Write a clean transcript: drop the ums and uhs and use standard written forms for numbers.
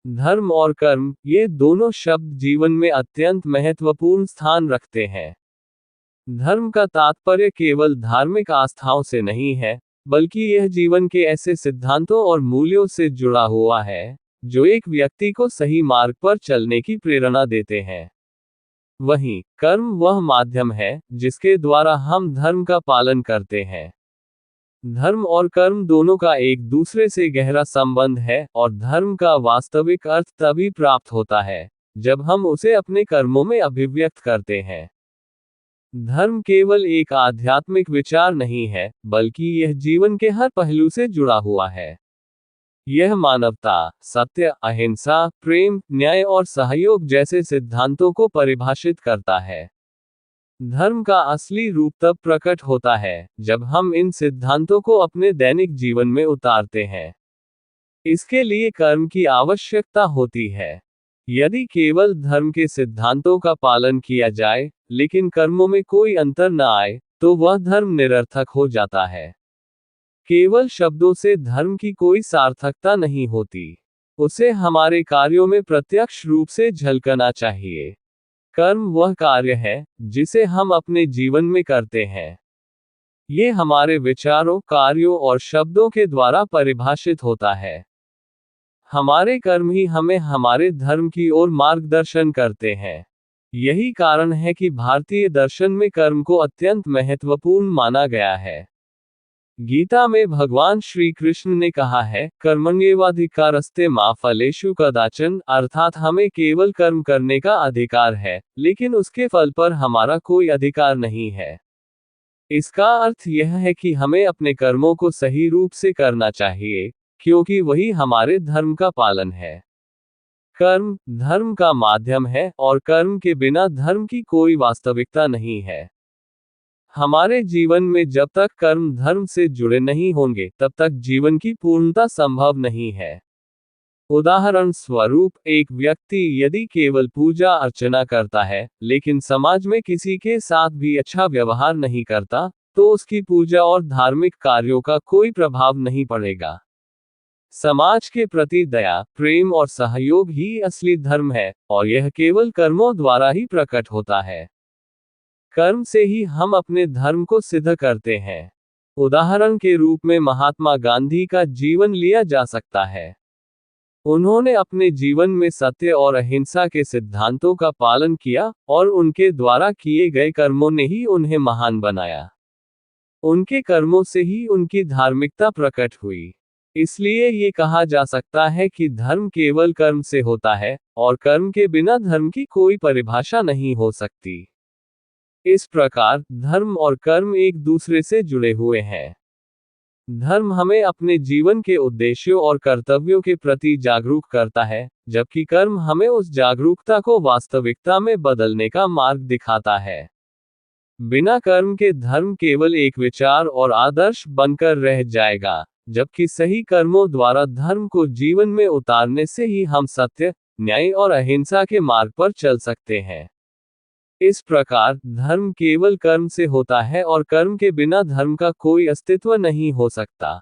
धर्म और कर्म, ये दोनों शब्द जीवन में अत्यंत महत्वपूर्ण स्थान रखते हैं। धर्म का तात्पर्य केवल धार्मिक आस्थाओं से नहीं है, बल्कि यह जीवन के ऐसे सिद्धांतों और मूल्यों से जुड़ा हुआ है, जो एक व्यक्ति को सही मार्ग पर चलने की प्रेरणा देते हैं। वहीं, कर्म वह माध्यम है, जिसके द्वारा हम धर्म का पालन करते हैं। धर्म और कर्म दोनों का एक दूसरे से गहरा संबंध है, और धर्म का वास्तविक अर्थ तभी प्राप्त होता है, जब हम उसे अपने कर्मों में अभिव्यक्त करते हैं। धर्म केवल एक आध्यात्मिक विचार नहीं है, बल्कि यह जीवन के हर पहलू से जुड़ा हुआ है। यह मानवता, सत्य, अहिंसा, प्रेम, न्याय और सहयोग जैसे सिद्धांतों को परिभाषित करता है। धर्म का असली रूप तब प्रकट होता है, जब हम इन सिद्धांतों को अपने दैनिक जीवन में उतारते हैं। इसके लिए कर्म की आवश्यकता होती है। यदि केवल धर्म के सिद्धांतों का पालन किया जाए, लेकिन कर्मों में कोई अंतर न आए, तो वह धर्म निरर्थक हो जाता है। केवल शब्दों से धर्म की कोई सार्थकता नहीं होती। उसे हमारे कार्यों में प्रत्यक्ष रूप से झलकना चाहिए। कर्म वह कार्य है, जिसे हम अपने जीवन में करते हैं। ये हमारे विचारों, कार्यों और शब्दों के द्वारा परिभाषित होता है। हमारे कर्म ही हमें हमारे धर्म की ओर मार्गदर्शन करते हैं। यही कारण है कि भारतीय दर्शन में कर्म को अत्यंत महत्वपूर्ण माना गया है। गीता में भगवान श्री कृष्ण ने कहा है, कर्मण्येवाधिकारस्ते मा फलेषु कदाचन, अर्थात हमें केवल कर्म करने का अधिकार है, लेकिन उसके फल पर हमारा कोई अधिकार नहीं है। इसका अर्थ यह है कि हमें अपने कर्मों को सही रूप से करना चाहिए, क्योंकि वही हमारे धर्म का पालन है। कर्म धर्म का माध्यम है, और कर्म के बिना धर्म की कोई वास्तविकता नहीं है। हमारे जीवन में जब तक कर्म धर्म से जुड़े नहीं होंगे, तब तक जीवन की पूर्णता संभव नहीं है। उदाहरण स्वरूप, एक व्यक्ति यदि केवल पूजा अर्चना करता है, लेकिन समाज में किसी के साथ भी अच्छा व्यवहार नहीं करता, तो उसकी पूजा और धार्मिक कार्यों का कोई प्रभाव नहीं पड़ेगा। समाज के प्रति दया, प्रेम और सहयोग ही असली धर्म है, और यह केवल कर्मों द्वारा ही प्रकट होता है। कर्म से ही हम अपने धर्म को सिद्ध करते हैं। उदाहरण के रूप में महात्मा गांधी का जीवन लिया जा सकता है। उन्होंने अपने जीवन में सत्य और अहिंसा के सिद्धांतों का पालन किया, और उनके द्वारा किए गए कर्मों ने ही उन्हें महान बनाया। उनके कर्मों से ही उनकी धार्मिकता प्रकट हुई। इसलिए ये कहा जा सकता है कि धर्म केवल कर्म से होता है, और कर्म के बिना धर्म की कोई परिभाषा नहीं हो सकती। इस प्रकार, धर्म और कर्म एक दूसरे से जुड़े हुए हैं। धर्म हमें अपने जीवन के उद्देश्यों और कर्तव्यों के प्रति जागरूक करता है, जबकि कर्म हमें उस जागरूकता को वास्तविकता में बदलने का मार्ग दिखाता है। बिना कर्म के धर्म केवल एक विचार और आदर्श बनकर रह जाएगा, जबकि सही कर्मों द्वारा धर्म को जीवन में उतारने से ही हम सत्य, न्याय और अहिंसा के मार्ग पर चल सकते हैं। इस प्रकार, धर्म केवल कर्म से होता है, और कर्म के बिना धर्म का कोई अस्तित्व नहीं हो सकता।